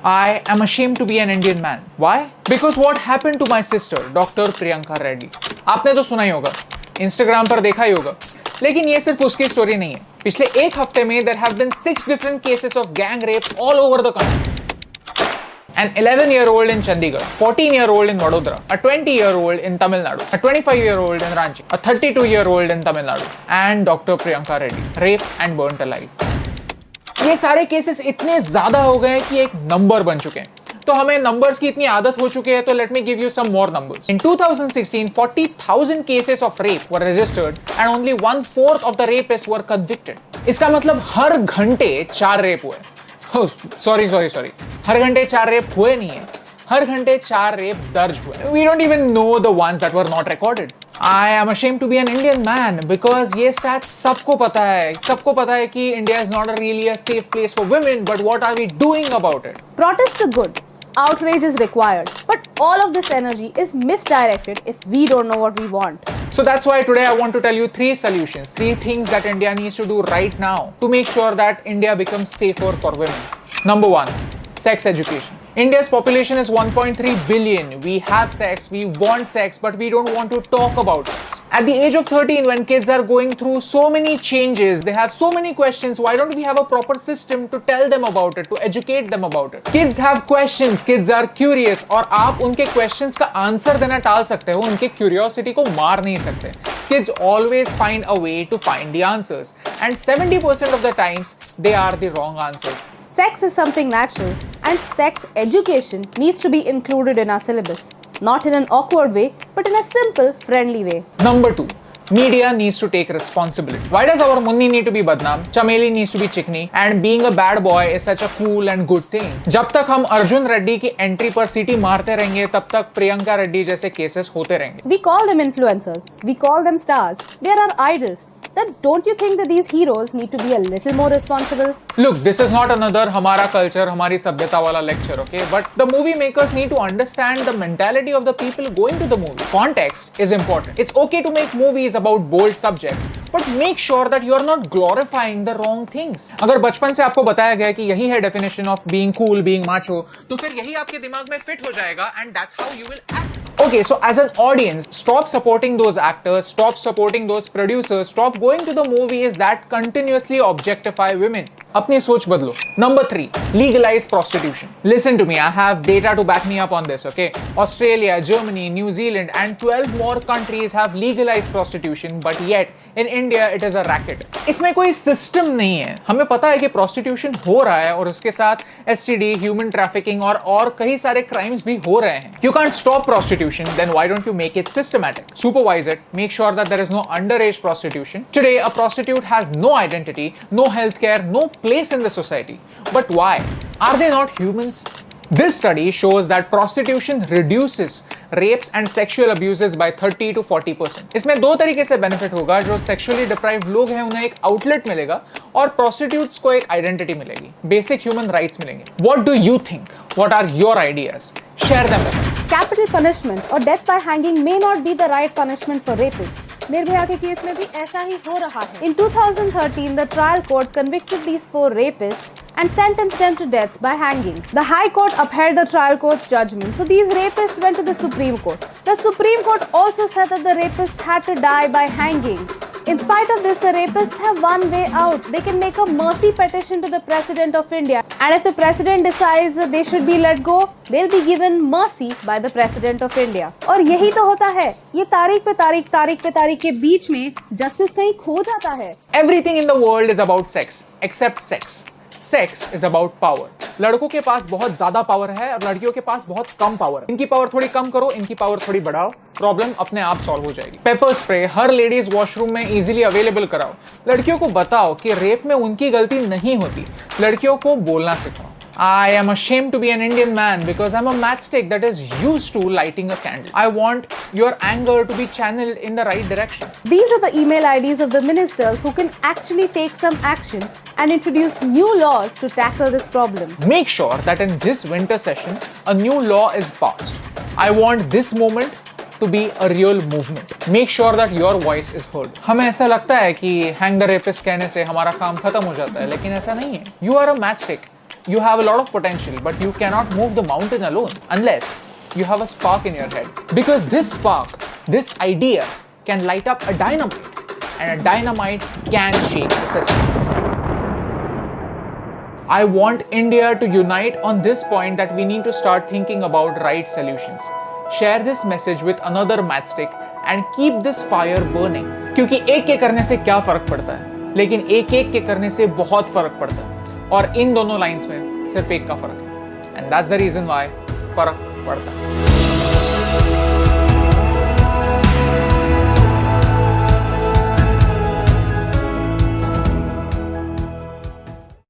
I am ashamed to be an Indian man. Why? Because what happened to my sister, Dr. Priyanka Reddy. आपने तो सुना ही होगा, Instagram पर देखा ही होगा, लेकिन ये सिर्फ उसकी स्टोरी नहीं है. पिछले एक हफ्ते में there have been 6 different cases of gang rape all over the country. An 11-year-old in Chandigarh, 14-year-old in Vadodara, a 20-year-old in Tamil Nadu, a 25-year-old in Ranchi, a 32-year-old in Tamil Nadu, and Dr. Priyanka Reddy, raped and burnt alive. ये सारे cases इतने ज्यादा हो गए कि एक number बन चुके हैं. तो हमें नंबर्स की इतनी आदत हो चुकी है, तो let me give you some more numbers. In 2016 40,000 cases of rape were registered and only 1/4 of the rapists were convicted. इसका मतलब हर घंटे 4 रेप हुए. सॉरी, हर घंटे 4 रेप हुए नहीं है, हर घंटे 4 रेप दर्ज हुए. We don't even know the ones that were not recorded. I am ashamed to be an Indian man because ये stats सबको पता है कि India is not really a safe place for women, but what are we doing about it? Protests are good. Outrage is required. But all of this energy is misdirected if we don't know what we want. So that's why today I want to tell you 3 solutions, 3 things that India needs to do right now to make sure that India becomes safer for women. Number 1, sex education. India's population is 1.3 billion. We have sex, we want sex, but we don't want to talk about sex. At the age of 13, when kids are going through so many changes, they have so many questions, why don't we have a proper system to tell them about it, to educate them about it? Kids have questions, kids are curious, और आप उनके questions का answer देना टाल सकते हो, उनके curiosity को मार नहीं सकते. Kids always find a way to find the answers, and 70% of the times, they are the wrong answers. Sex is something natural, and sex education needs to be included in our syllabus. Not in an awkward way, but in a simple, friendly way. Number 2, media needs to take responsibility. Why does our Munni need to be Badnaam, Chameli needs to be Chikni, and being a bad boy is such a cool and good thing? जब तक हम अर्जुन रेड्डी की entry पर सीटी मारते रहेंगे, तब तक प्रियंका रेड्डी जैसे केसेस होते रहेंगे. We call them influencers. We call them stars. They are our idols. Then don't you think that these heroes need to be a little more responsible? Look, this is not another हमारा culture, हमारी सभ्यता वाला lecture, okay? But the movie makers need to understand the mentality of the people going to the movie. Context is important. It's okay to make movies about bold subjects, but make sure that you are not glorifying the wrong things. अगर बचपन से आपको बताया गया कि यही है definition of being cool, being macho, तो फिर यही आपके दिमाग में fit हो जाएगा, and that's how you will act. Okay, so as an audience, stop supporting those actors, stop supporting those producers, stop going to the movies that continuously objectify women. अपनी सोच बदलो. Number 3, legalize prostitution. Listen to me, I have data to back me up on this, okay? Australia, Germany, New Zealand and 12 more countries have legalized prostitution, but yet in India it is a racket. इसमें कोई system नहीं है. हमें पता है कि prostitution हो रहा है और उसके साथ STD, human trafficking और कई सारे crimes भी हो रहे हैं. You can't stop prostitution, then why don't you make it systematic? Supervise it, make sure that there is no underage prostitution. Today, a prostitute has no identity, no healthcare, no place in the society. But why? Are they not humans? This study shows that prostitution reduces rapes and sexual abuses by 30 to 40%. इसमें 2 तरीके से benefit होगा. जो sexually deprived लोग हैं उन्हें एक outlet मिलेगा और prostitutes को एक identity मिलेगी. Basic human rights मिलेंगे. What do you think? What are your ideas? Share them with us. Capital punishment or death by hanging may not be the right punishment for rapists. Nirbhaya के case में भी ऐसा ही हो रहा है. In 2013, the trial court convicted these 4 rapists and sentenced them to death by hanging. The High Court upheld the trial court's judgment, so these rapists went to the Supreme Court. The Supreme Court also said that the rapists had to die by hanging. In spite of this, the rapists have one way out. They can make a mercy petition to the President of India. And if the President decides that they should be let go, they'll be given mercy by the President of India. और यही तो होता है. ये तारीख पे तारीख के बीच में justice कहीं खो जाता है. Everything in the world is about sex, except sex. Sex is about power. लड़कों के पास बहुत ज्यादा पावर है और लड़कियों के पास बहुत कम पावर है. इनकी पावर थोड़ी कम करो, इनकी पावर थोड़ी बढ़ाओ, प्रॉब्लम अपने आप सॉल्व हो जाएगी. पेपर स्प्रे हर लेडीज वॉशरूम में इजीली अवेलेबल कराओ. लड़कियों को बताओ कि रेप में उनकी गलती नहीं होती. लड़कियों को बोलना सिखाओ. I am ashamed to be an Indian man because I'm a matchstick that is used to lighting a candle. I want your anger to be channeled in the right direction. These are the email IDs of the ministers who can actually take some action and introduce new laws to tackle this problem. Make sure that in this winter session, a new law is passed. I want this moment to be a real movement. Make sure that your voice is heard. हमें ऐसा लगता है कि hang the rapist कहने से हमारा काम खत्म हो जाता है, लेकिन ऐसा नहीं है. You are a matchstick. You have a lot of potential, but you cannot move the mountain alone unless you have a spark in your head. Because this spark, this idea, can light up a dynamite, and a dynamite can shake the system. I want India to unite on this point that we need to start thinking about right solutions. Share this message with another matchstick and keep this fire burning. क्योंकि एक के करने से क्या फर्क पड़ता है, लेकिन एक एक के करने से बहुत फर्क पड़ता है, और इन दोनों लाइंस में सिर्फ एक का फर्क है, and that's the reason why फर्क पड़ता है.